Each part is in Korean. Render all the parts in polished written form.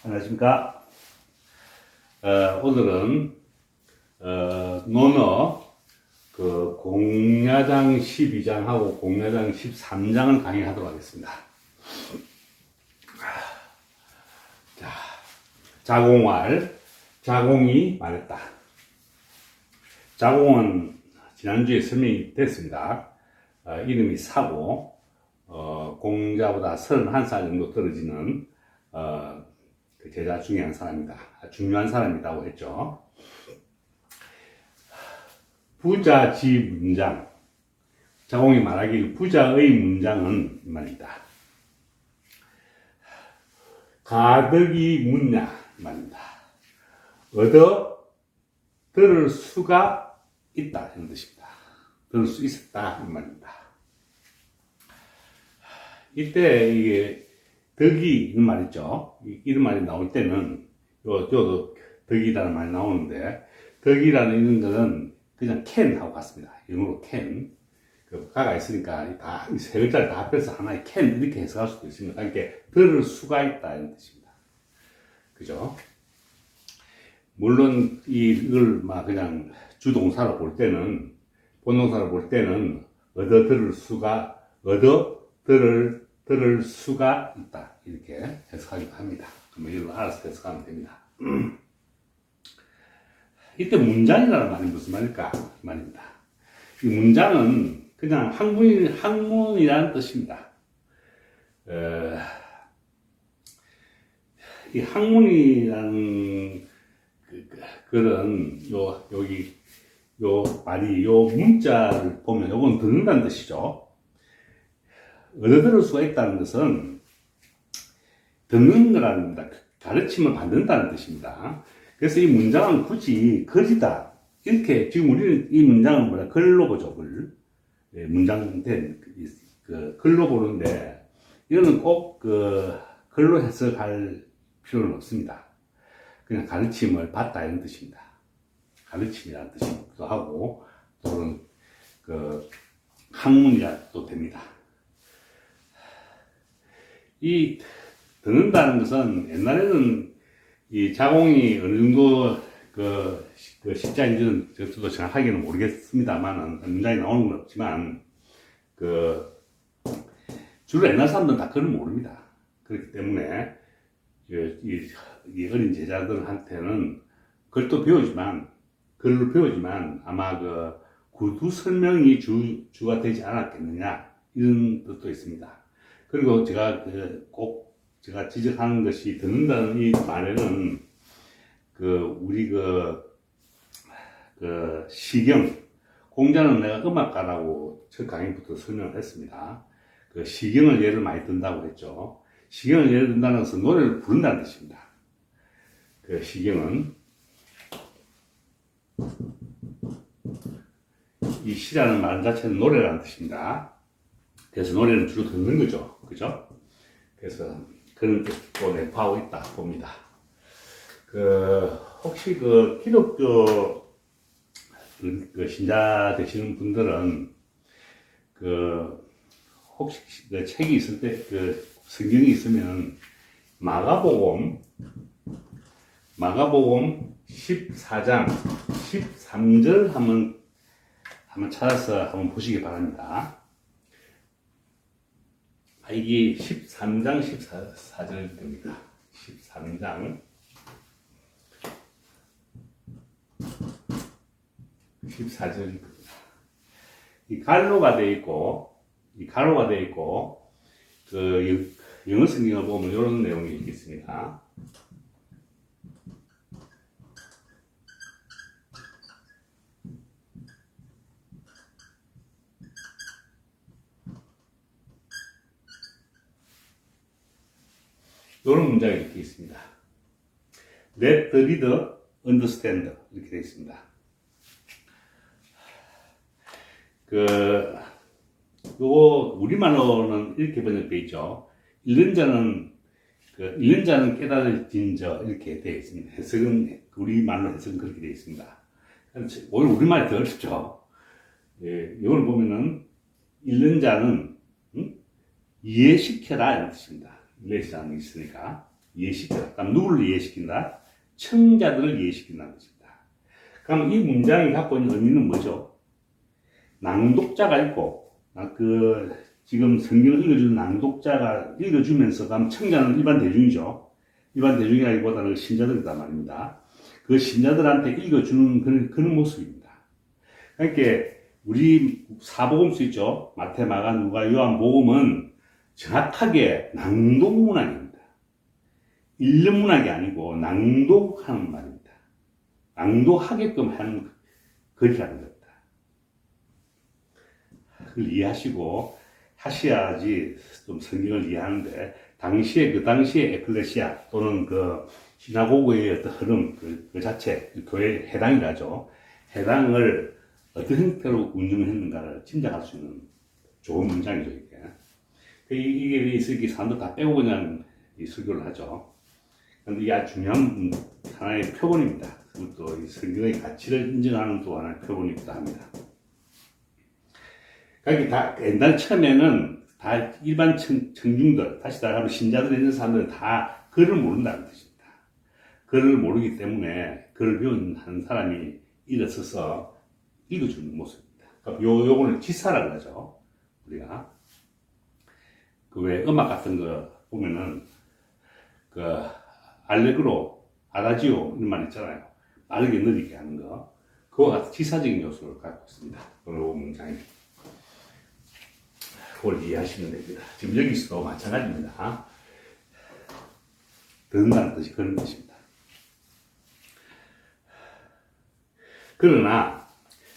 안녕하십니까. 오늘은, 논어, 공야장 12장하고 공야장 13장을 강의하도록 하겠습니다. 자, 자공왈, 자공이 말했다. 자공은 지난주에 설명이 됐습니다. 이름이 사고, 공자보다 31살 정도 떨어지는, 그 제자 중에 한 사람이다. 중요한 사람이라고 했죠. 부자지 문장. 자공이 말하길 부자의 문장은 말이다. 가덕이 묻냐 말입니다. 얻어 들을 수가 있다 이런 뜻입니다. 들을 수 있었다 이 말입니다. 이때 이게 덕이 이런 말 있죠. 이런 말이 나올 때는 저도 덕이라는 말이 나오는데 덕이라는 이런 것은 그냥 캔하고 같습니다. 영어로 캔. 그 가가 있으니까 다 세 글자를 다 합해서 하나의 캔 이렇게 해석할 수도 있습니다. 그러니까 들을 수가 있다 이런 뜻입니다. 그죠? 물론 이걸 막 그냥 주동사로 볼 때는 본동사로 볼 때는 얻어 들을 수가 있다 이렇게 해석하기도 합니다. 뭐 이걸 알아서 해석하면 됩니다. 이때 문장이라는 말이 무슨 말일까? 말입니다. 이 문장은 그냥 학문이라는 뜻입니다. 이 학문이라는 그런 여기 말이 문자를 보면 요건 듣는다는 뜻이죠. 얻어들을 수가 있다는 것은 듣는 거라는 겁니다. 가르침을 받는다는 뜻입니다. 그래서 이 문장은 굳이 글이다. 이렇게, 지금 우리는 이 문장은 글로 보죠, 글. 문장된, 글로 보는데, 이거는 꼭 글로 해석할 필요는 없습니다. 그냥 가르침을 받다 이런 뜻입니다. 가르침이라는 뜻이기도 하고, 또는 학문이라도 됩니다. 이 듣는다는 것은 옛날에는 이 자공이 어느 정도 십자인지는 저도 정확하게는 모르겠습니다만 문장이 나오는 건 없지만 주로 옛날 사람들은 다 글을 모릅니다. 그렇기 때문에 이 어린 제자들한테는 글도 배우지만 아마 구두 설명이 주가 되지 않았겠느냐 이런 뜻도 있습니다. 그리고 제가 제가 지적하는 것이 듣는다는 이 말에는 우리 시경, 공자는 내가 음악가라고 첫 강의부터 설명을 했습니다. 시경을 예를 많이 든다고 했죠. 시경을 예를 든다는 것은 노래를 부른다는 뜻입니다. 시경은 이 시라는 말 자체는 노래라는 뜻입니다. 그래서 노래는 주로 듣는 거죠. 그죠? 그래서 그런 뜻도 내포하고 있다 봅니다. 혹시 기독교 신자 되시는 분들은 혹시 책이 있을 때 성경이 있으면 마가복음 14장 13절 한번 찾아서 한번 보시기 바랍니다. 이게 13장 14절입니다. 13장 14절입니다. 이 가로가 되어 있고 영어 성경을 보면 이런 내용이 있겠습니다. 이런 문장이 이렇게 있습니다. Let the reader understand 이렇게 되어 있습니다. 요거 우리말로는 이렇게 번역되어 있죠. 읽는 자는 깨달아진 자 이렇게 되어 있습니다. 해석은 우리말로 해석은 그렇게 되어 있습니다. 오히려 우리말이 더 어렵죠. 이걸 보면은 읽는 자는 이해시켜라 이런 뜻입니다. 레시라는 게 있으니까 이해시켜라. 그럼 누구를 이해시킨다? 청자들을 이해시킨다는 것입니다. 그럼 이 문장이 갖고 있는 의미는 뭐죠? 낭독자가 있고, 지금 성경을 읽어주는 낭독자가 읽어주면서, 그럼 청자는 일반 대중이죠. 일반 대중이라기보다는 신자들이란 말입니다. 그 신자들한테 읽어주는 그런 모습입니다. 그러니까 우리 사복음서 있죠. 마태, 마가, 누가, 요한 복음은 정확하게 낭독 문학입니다. 읽는 문학이 아니고 낭독하는 말입니다. 낭독하게끔 하는 글이라는 겁니다. 그걸 이해하시고 하셔야지 좀 성경을 이해하는데, 그 당시에 에클레시아 또는 그 시나고그의 어떤 흐름, 그 자체, 교회의 해당이라죠. 해당을 어떤 형태로 운영했는가를 짐작할 수 있는 좋은 문장이죠, 이게. 이게 있으니 사람들 다 빼고 그냥 이 설교를 하죠. 그런데 이게 아주 중요한 하나의 표본입니다. 그것도 이 성경의 가치를 인정하는 또 하나의 표본이기도 합니다. 그러니까 다 옛날 처음에는 다 일반 청중들, 다시 말하면 신자들에 있는 사람들은 다 글을 모른다는 뜻입니다. 글을 모르기 때문에 글을 배운 한 사람이 일어서서 읽어주는 모습입니다. 그러니까 요거는 기사라고 하죠. 우리가 그 왜 음악 같은 거 보면은 그 알레그로, 아다지오 이런 말 있잖아요. 빠르게 느리게 하는 거. 그와 같은 기사적인 요소를 갖고 있습니다. 그 문장이. 그걸 이해하시면 됩니다. 지금 여기서도 마찬가지입니다. 듣는다는 뜻이 그런 뜻입니다. 그러나,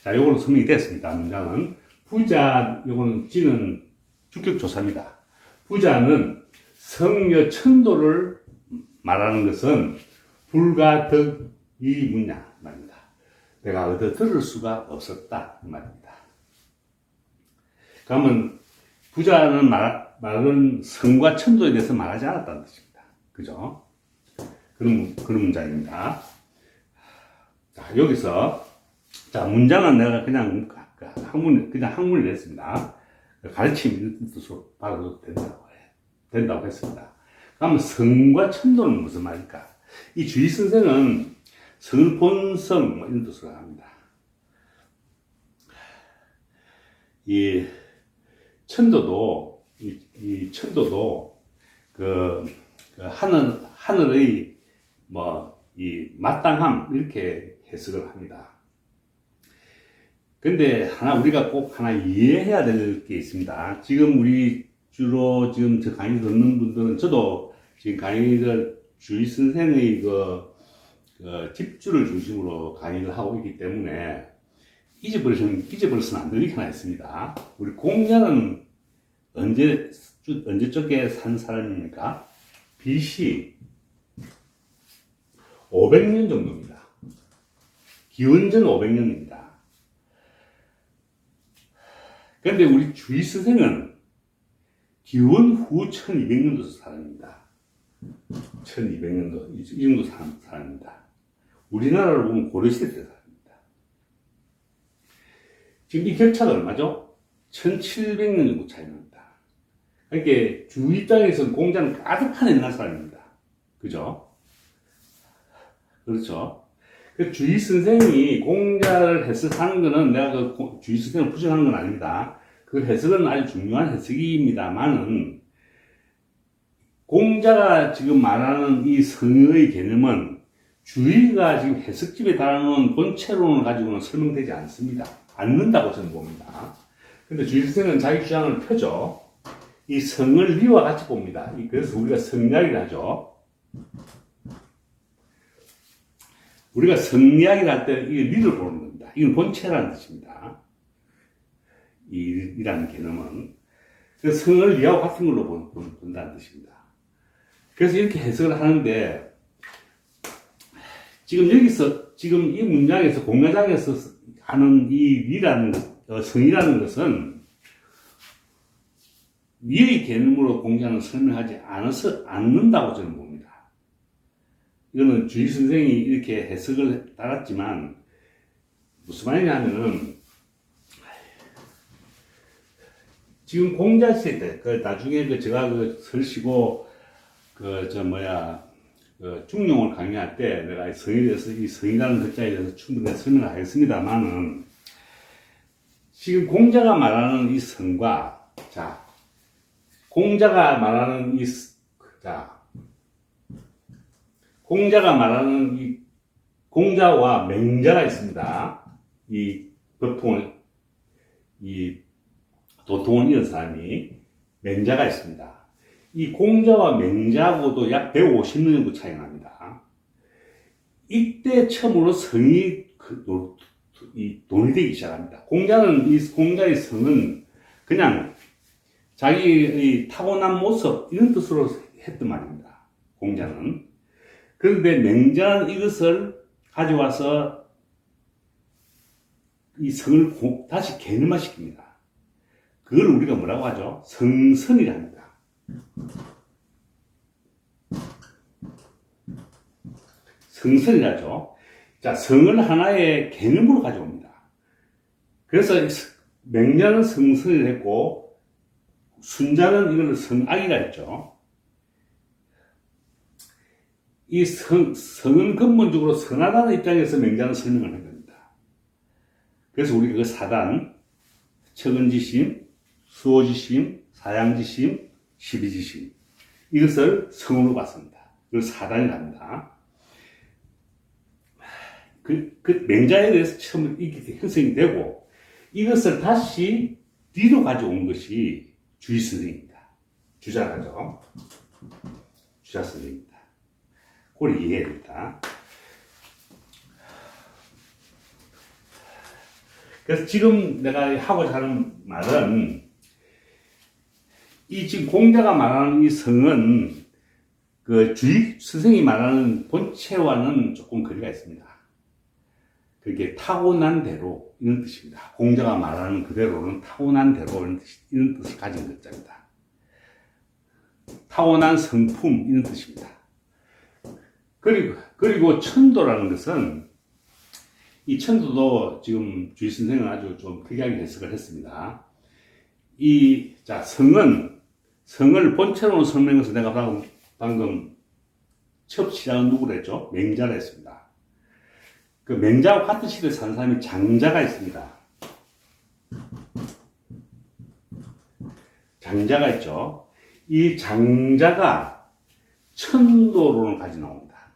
자, 요거는 설명이 됐습니다. 문장은. 부자, 요거는 지는 주격조사입니다. 부자는 성녀 천도를 말하는 것은 불과 덕이 묻냐 말입니다. 내가 얻어 들을 수가 없었다 이 말입니다. 그러면 부자는 말은 성과 천도에 대해서 말하지 않았다는 뜻입니다. 그죠? 그런 문장입니다. 자, 여기서 자, 문장은 내가 그냥 학문을 냈습니다. 가르침 이런 뜻으로 받아도 된다고 했습니다. 그러면 성과 천도는 무슨 말일까? 이 주의 선생은 성을 본성 이런 뜻으로 합니다. 이 천도도 하늘의 이 마땅함 이렇게 해석을 합니다. 근데 우리가 꼭 하나 이해해야 될 게 있습니다. 지금 주로 저 강의 듣는 분들은, 저도 지금 강의를 주의 선생의 집주를 중심으로 강의를 하고 있기 때문에 잊어버려서는 안 될 게 하나 있습니다. 우리 공자는 언제 쪽에 산 사람입니까? BC 500년 정도입니다. 기원전 500년입니다. 그런데 우리 주의 선생은 기원 후 1200년도 사람입니다. 1200년도, 이 정도 사람입니다. 우리나라로 보면 고려시대 때 사람입니다. 지금 이 격차가 얼마죠? 1700년 정도 차이 납니다. 그러니까 주 입장에서는 공자는 가득한 옛날 사람입니다. 그죠? 그렇죠? 주의 선생이 공자를 해석하는 것은 내가 주의 선생을 부정하는 건 아닙니다. 그 해석은 아주 중요한 해석입니다만은, 공자가 지금 말하는 이 성의 개념은 주의가 지금 해석집에 달아놓은 본체론을 가지고는 설명되지 않는다고 저는 봅니다. 근데 주의 선생은 자기 주장을 펴죠. 이 성을 리와 같이 봅니다. 그래서 우리가 성리학이라 하죠. 우리가 성리학이라 할 때 이게 리를 보는 겁니다. 이건 본체라는 뜻입니다. 이라는 개념은. 그래서 성을 리하고 같은 걸로 본다는 뜻입니다. 그래서 이렇게 해석을 하는데, 지금 이 문장에서, 공야장에서 하는 이 성이라는 것은 리의 개념으로 공자는 설명하지 않는다고 저는 봅니다. 이거는 주의 선생이 이렇게 해석을 따랐지만, 무슨 말이냐면은, 지금 공자 시대 때, 나중에 제가 설시고, 중용을 강의할 때 내가 이 성에 대해서, 이 성이라는 글자에 대해서 충분히 설명을 하겠습니다만은, 지금 공자가 말하는 이 성과, 자, 공자가 말하는 공자가 말하는 이 공자와 맹자가 있습니다. 이 도통을 이은 사람이 맹자가 있습니다. 이 공자와 맹자하고도 약 150년 정도 차이 납니다. 이때 처음으로 성이 논의되기 시작합니다. 공자의 성은 그냥 자기의 타고난 모습, 이런 뜻으로 했던 말입니다. 공자는. 그런데 맹자는 이것을 가져와서 이 성을 다시 개념화시킵니다. 그걸 우리가 뭐라고 하죠? 성선이라 합니다. 성선이라죠. 자, 성을 하나의 개념으로 가져옵니다. 그래서 맹자는 성선을 했고, 순자는 이걸 성악이라 했죠. 이 성은 근본적으로 선하다는 입장에서 맹자는 설명을 한 겁니다. 그래서 우리가 그 사단, 척은지심, 수호지심, 사양지심, 십이지심, 이것을 성으로 봤습니다. 이걸 사단이랍니다. 그 맹자에 대해서 처음 이렇게 형성이 되고, 이것을 다시 뒤로 가져온 것이 주의선생입니다. 주자가죠. 주자선생입니다. 그걸 이해해야 됩니다. 그래서 지금 내가 하고자 하는 말은, 이 지금 공자가 말하는 이 성은 그 주의 선생이 말하는 본체와는 조금 거리가 있습니다. 그게 타고난 대로, 이런 뜻입니다. 공자가 말하는 그대로는 타고난 대로, 이런 뜻을 가진 글자입니다. 타고난 성품, 이런 뜻입니다. 그리고 천도라는 것은, 이 천도도 지금 주의 선생은 아주 좀 특이하게 해석을 했습니다. 성을 본체로 설명해서 내가 방금 첫 시작은 누구로 했죠? 맹자라 했습니다. 그 맹자와 같은 시대에 사는 사람이 장자가 있습니다. 장자가 있죠. 이 장자가 천도론을 가지고 나옵니다.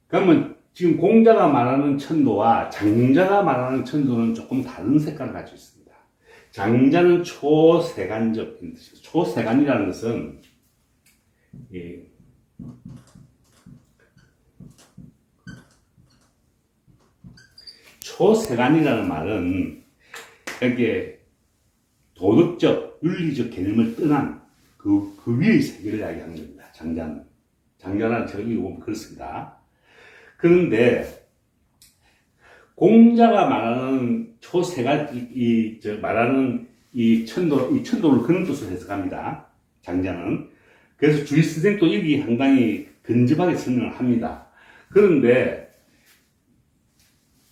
그러면 지금 공자가 말하는 천도와 장자가 말하는 천도는 조금 다른 색깔을 가지고 있습니다. 장자는 초세간적 뜻이죠. 초세간이라는 것은 초세간이라는 말은 이렇게 도덕적, 윤리적 개념을 떠난 그 위의 세계를 이야기하는 겁니다. 장자는 제가 읽어보면 그렇습니다. 그런데 공자가 말하는 말하는 이 천도를 그런 뜻으로 해석합니다. 장자는. 그래서 주의 선생도 여기 상당히 근접하게 설명을 합니다. 그런데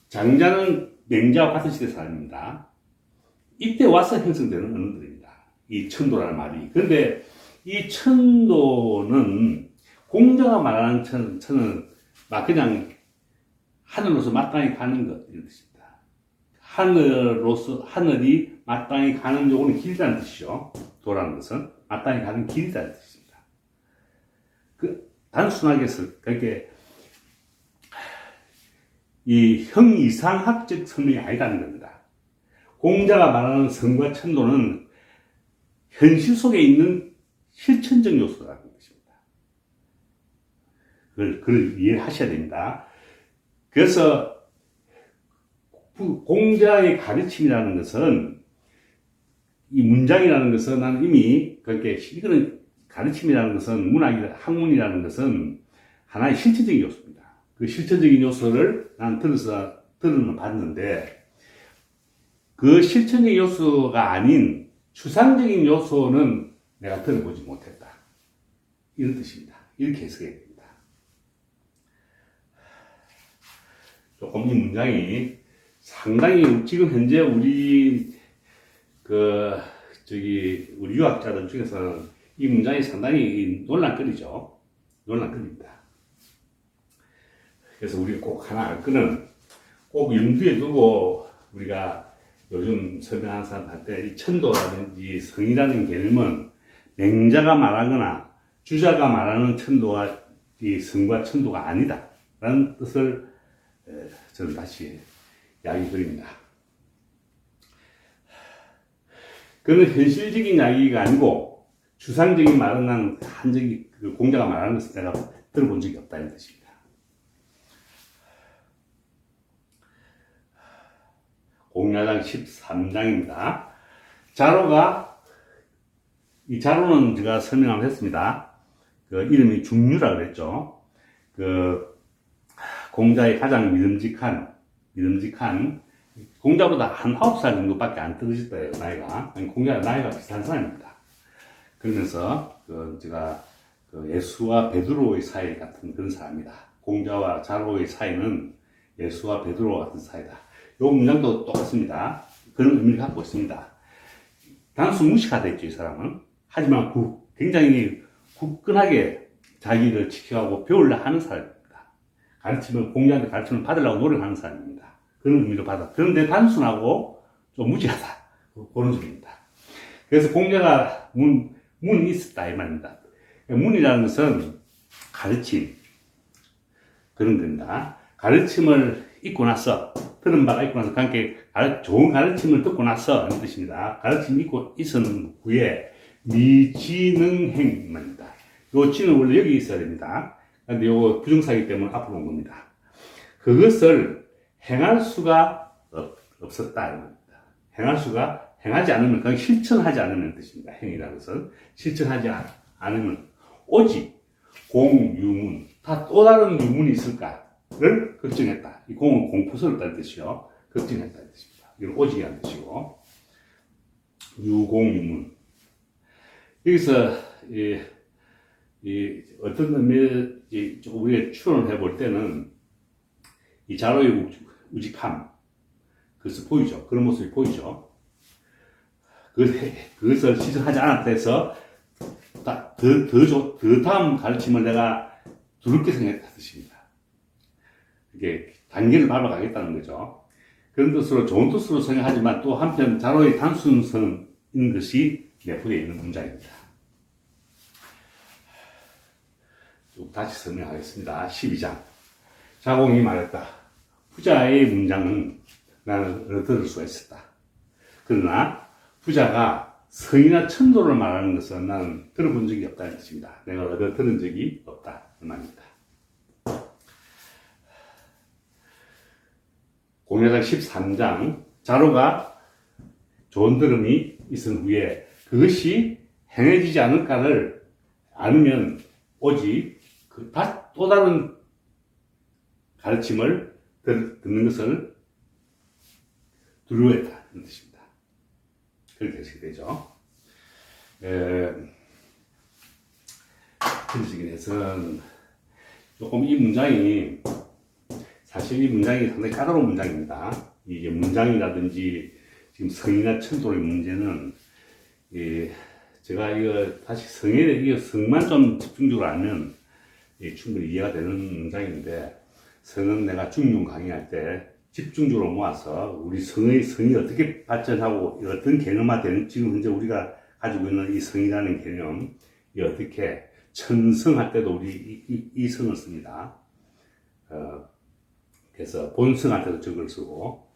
장자는 맹자와 같은 시대 사람입니다. 이때 와서 형성되는 언어들입니다. 이 천도라는 말이. 그런데 이 천도는 공자가 말하는 천은 막 그냥 하늘로서 마땅히 가는 것, 이런 뜻입니다. 하늘이 마땅히 가는 요거는 길이라는 뜻이죠. 도라는 것은 마땅히 가는 길이라는 뜻입니다. 단순하게 그렇게 이 형이상학적 설명이 아니라는 겁니다. 공자가 말하는 성과 천도는 현실 속에 있는 실천적 요소라는 것입니다. 그걸 이해하셔야 됩니다. 그래서 공자의 가르침이라는 것은, 이 문장이라는 것은 나는 이미 그렇게 이거는 가르침이라는 것은 학문이라는 것은 하나의 실천적인 요소입니다. 그 실천적인 요소를 나는 들어는 봤는데, 그 실천적인 요소가 아닌 추상적인 요소는 내가 들어보지 못했다. 이런 뜻입니다. 이렇게 해석해야 됩니다. 조금 이 문장이 상당히 지금 현재 우리 유학자들 중에서는 이 문장이 상당히 논란거리죠. 논란거리입니다. 그래서 우리가 꼭 하나 알 거는 꼭 염두에 두고 우리가 요즘 설명하는 사람한테 이 천도라든지 성이라는 개념은 맹자가 말하거나 주자가 말하는 천도와 이 성과 천도가 아니다 라는 뜻을 저는 다시 이야기 드립니다. 그는 현실적인 이야기가 아니고 추상적인 말은 난 한 적이 그 공자가 말하는 것을 내가 들어본 적이 없다는 뜻입니다. 공야장 13장입니다. 이 자로는 제가 설명을 했습니다. 그 이름이 중류라 그랬죠. 그 공자의 가장 믿음직한 공자보다 한 9살 정도밖에 안 떨어졌대요, 나이가. 공자와 나이가 비슷한 사람입니다. 그러면서 제가 예수와 베드로의 사이 같은 그런 사람이다. 공자와 자로의 사이는 예수와 베드로 같은 사이다. 이 문장도 똑같습니다. 그런 의미를 갖고 있습니다. 단순 무식하다 했죠, 이 사람은. 하지만 굉장히 굳건하게 자기를 지켜가고 배우려 하는 사람입니다. 공자한테 가르침을 받으려고 노력하는 사람입니다. 그런 의미로 받아. 그런데 단순하고 좀 무지하다. 그런 소리입니다. 그래서 공자가 문이 있었다, 이 말입니다. 문이라는 것은 가르침. 그런 겁니다. 가르침을 잊고 나서, 들은 바가 있고 나서, 함께 좋은 가르침을 듣고 나서, 하는 뜻입니다. 가르침이 있고 있은 후에, 미지능행 말입니다. 요 지는 원래 여기 있어야 됩니다. 근데 요거 부정사기 때문에 앞으로 온 겁니다. 그것을 행할 수가 없었다. 말입니다. 행하지 않으면, 그냥 실천하지 않으면 뜻입니다. 행이라는 것은. 실천하지 않으면, 오직 공유문, 또 다른 유문이 있을까를 걱정했다. 이 공은 공포스럽다는 뜻이요. 걱정했다는 뜻입니다. 이건 오직이라는 뜻이고. 유공유문. 여기서, 어떤 의미를, 우리가 추론을 해볼 때는, 이 자로의 우직함, 그것을 보이죠. 그런 모습이 보이죠. 그것을 실천하지 않았다 해서, 더 다음 가르침을 내가 두렵게 생각했다는 뜻입니다. 이게 단계를 밟아가겠다는 거죠. 그런 뜻으로, 좋은 뜻으로 생각하지만 또 한편 자로의 단순성인 것이 내포되어 있는 문장입니다. 다시 설명하겠습니다. 12장. 자공이 말했다. 부자의 문장은 나는 얻어들을 수가 있었다. 그러나 부자가 성이나 천도를 말하는 것은 나는 들어본 적이 없다는 뜻입니다. 내가 얻어들은 적이 없다. 그 말입니다. 공야장 13장. 자로가 좋은 들음이 있은 후에 그것이 행해지지 않을까를 아니면 오직 또 다른 가르침을 듣는 것을 두려워했다는 뜻입니다. 그렇게 해석이 되죠. 전체적인 해석은 조금 이 문장이 사실 이 문장이 상당히 까다로운 문장입니다. 이게 문장이라든지 지금 성이나 천도의 문제는 제가 이거 다시 성만 좀 집중적으로 알면 충분히 이해가 되는 문장인데 성은 내가 중용 강의할 때 집중적으로 모아서 우리 성이 어떻게 발전하고 어떤 개념화 되는 지금 현재 우리가 가지고 있는 이 성이라는 개념 이 어떻게 천성할 때도 우리 이 성을 씁니다. 그래서 본성할 때도 저걸 쓰고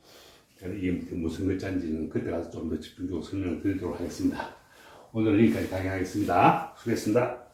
이게 무슨 글자인지는 그때 가서 좀 더 집중적으로 설명을 드리도록 하겠습니다. 오늘 여기까지 강의하겠습니다. 수고했습니다.